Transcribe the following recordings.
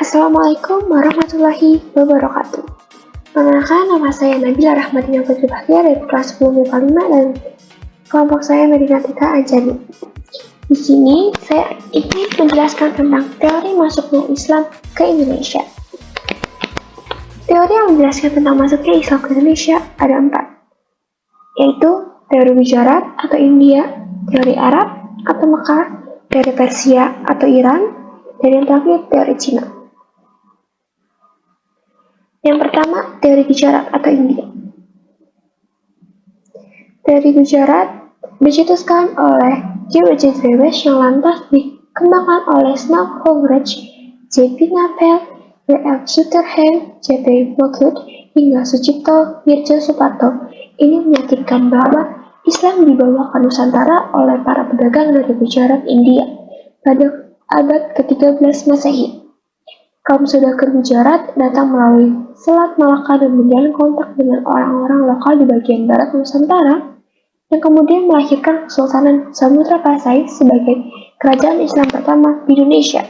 Assalamualaikum warahmatullahi wabarakatuh. Perkenalkan, nama saya Nabila Rahmatina Putri Bahtiar dari kelas 10 MIPA 5 dan kelompok saya Medina Tika Anjani. Di sini saya ingin menjelaskan tentang teori masuknya Islam ke Indonesia. Teori yang menjelaskan tentang masuknya Islam ke Indonesia ada 4, yaitu teori Gujarat atau India, teori Arab atau Mekah, teori Persia atau Iran, dan yang terakhir teori Cina. Yang pertama, teori Gujarat atau India. Teori Gujarat dicetuskan oleh J.W.J. Trivedi yang lantas dikembangkan oleh Snell Hongrej, J.P. Napel, W.L. Sutherland, J.P. Woodcourt, hingga Sucipto Wirjo Suparto. Ini meyakinkan bahwa Islam dibawa ke Nusantara oleh para pedagang dari Gujarat, India pada abad ke-13 Masehi. Kaum saudagar Gujarat datang melalui Selat Malaka dan menjalin kontak dengan orang-orang lokal di bagian barat Nusantara yang kemudian melahirkan Kesultanan Samudra Pasai sebagai kerajaan Islam pertama di Indonesia.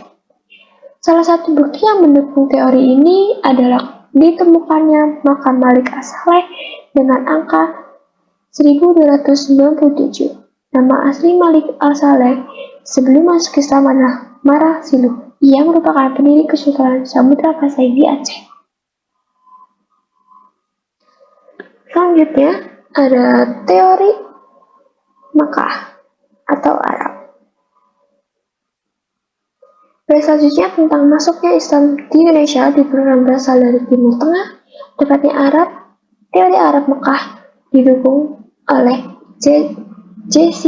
Salah satu bukti yang mendukung teori ini adalah ditemukannya makam Malik As-Saleh dengan angka 1297. Nama asli Malik As-Saleh sebelum masuk Islam adalah Marah Siluh. Ia merupakan pendiri Kesultanan Samudra Pasai di Aceh. Selanjutnya ada teori Mekah atau Arab. Selanjutnya tentang masuknya Islam di Indonesia diperkirakan berasal dari Timur Tengah, tepatnya Arab. Teori Arab Mekah didukung oleh J.C.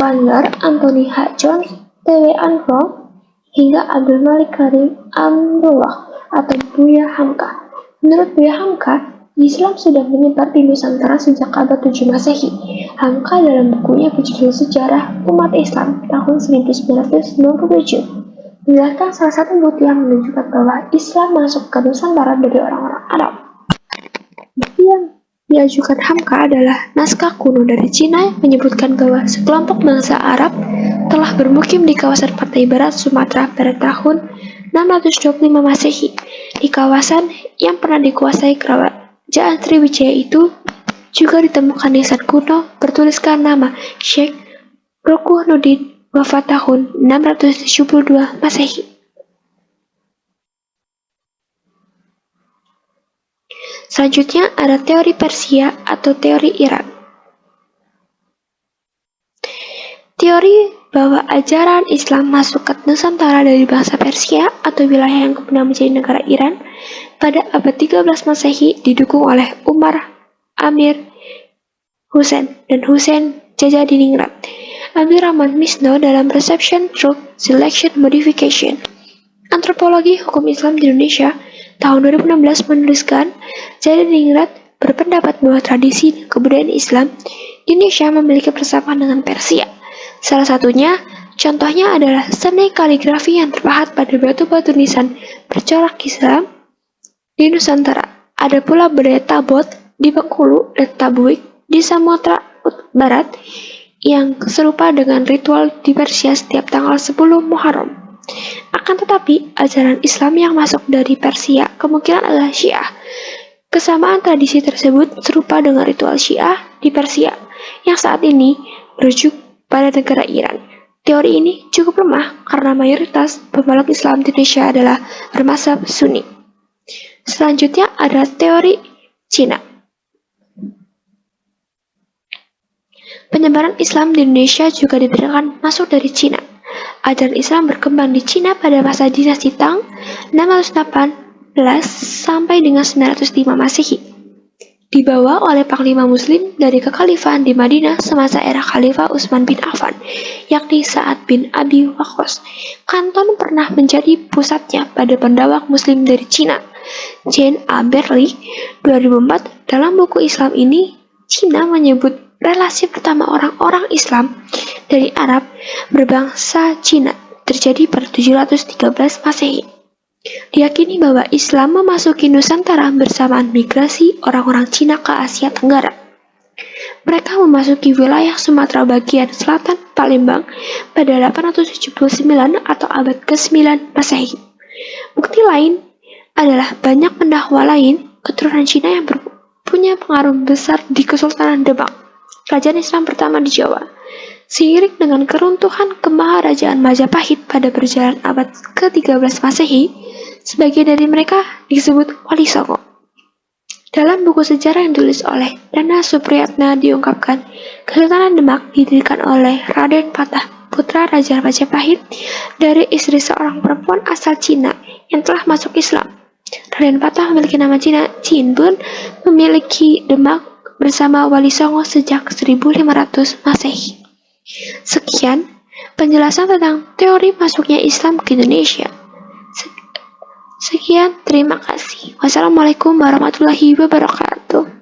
Vanner, Anthony H. Jones, T.W. Anfong, hingga Abdul Malik Karim Amrullah atau Buya Hamka. Menurut Buya Hamka, Islam sudah menyebar di Nusantara sejak abad 7 Masehi. Hamka dalam bukunya berjudul Sejarah Umat Islam tahun 1997 menjelaskan salah satu bukti yang menunjukkan bahwa Islam masuk ke Nusantara dari orang-orang Arab. Bukti yang diajukan Hamka adalah naskah kuno dari Cina yang menyebutkan bahwa sekelompok bangsa Arab telah bermukim di kawasan pantai barat Sumatera pada tahun 625 Masehi. Di kawasan yang pernah dikuasai kerajaan Sriwijaya itu juga ditemukan nisan kuno bertuliskan nama Syekh Rukunuddin wafat tahun 672 Masehi. Selanjutnya ada teori Persia atau teori Iran. Teori bahwa ajaran Islam masuk ke Nusantara dari bangsa Persia atau wilayah yang kemudian menjadi negara Iran pada abad 13 Masehi didukung oleh Umar Amir Hussein dan Hussein Jajadiningrat. Abdurrahman Misno dalam Reception Through Selection Modification Antropologi Hukum Islam di Indonesia tahun 2016 menuliskan Jajadiningrat berpendapat bahwa tradisi dan kebudayaan Islam di Indonesia memiliki persamaan dengan Persia. Salah satunya, contohnya adalah seni kaligrafi yang terpahat pada batu-batu nisan bercorak Islam di Nusantara. Ada pula budaya Tabot di Bengkulu dan Tabuik di Sumatera Barat yang serupa dengan ritual di Persia setiap tanggal 10 Muharram. Akan tetapi, ajaran Islam yang masuk dari Persia kemungkinan adalah Syiah. Kesamaan tradisi tersebut serupa dengan ritual Syiah di Persia yang saat ini merujuk pada negara Iran. Teori ini cukup lemah karena mayoritas pemeluk Islam di Indonesia adalah bermazhab Sunni. Selanjutnya ada teori Cina. Penyebaran Islam di Indonesia juga diperkirakan masuk dari Cina. Ajaran Islam berkembang di Cina pada masa dinasti Tang 618 sampai dengan 905 Masehi. Dibawa oleh Panglima Muslim dari kekhalifahan di Madinah semasa era Khalifah Utsman bin Affan, yakni Sa'ad bin Abi Waqqas. Kanton pernah menjadi pusatnya pada pendawang Muslim dari Cina. Jane A. Berley 2004 dalam buku Islam ini, Cina menyebut relasi pertama orang-orang Islam dari Arab berbangsa Cina terjadi pada 713 Masehi. Diyakini bahwa Islam memasuki Nusantara bersamaan migrasi orang-orang Cina ke Asia Tenggara. Mereka memasuki wilayah Sumatera bagian selatan Palembang pada 879 atau abad ke-9 Masehi. Bukti lain adalah banyak pendakwa lain keturunan Cina yang punya pengaruh besar di Kesultanan Demak, kerajaan Islam pertama di Jawa. Seiring dengan keruntuhan kemaharajaan Majapahit pada perjalanan abad ke-13 Masehi, sebagian dari mereka disebut Wali Songo. Dalam buku sejarah yang ditulis oleh Nana Supriyatna diungkapkan, Kesultanan Demak didirikan oleh Raden Patah, putra Raja Majapahit, dari istri seorang perempuan asal Cina yang telah masuk Islam. Raden Patah memiliki nama Cina, Jin pun memiliki Demak bersama Wali Songo sejak 1500 Masehi. Sekian penjelasan tentang teori masuknya Islam ke Indonesia. Sekian, terima kasih. Wassalamualaikum warahmatullahi wabarakatuh.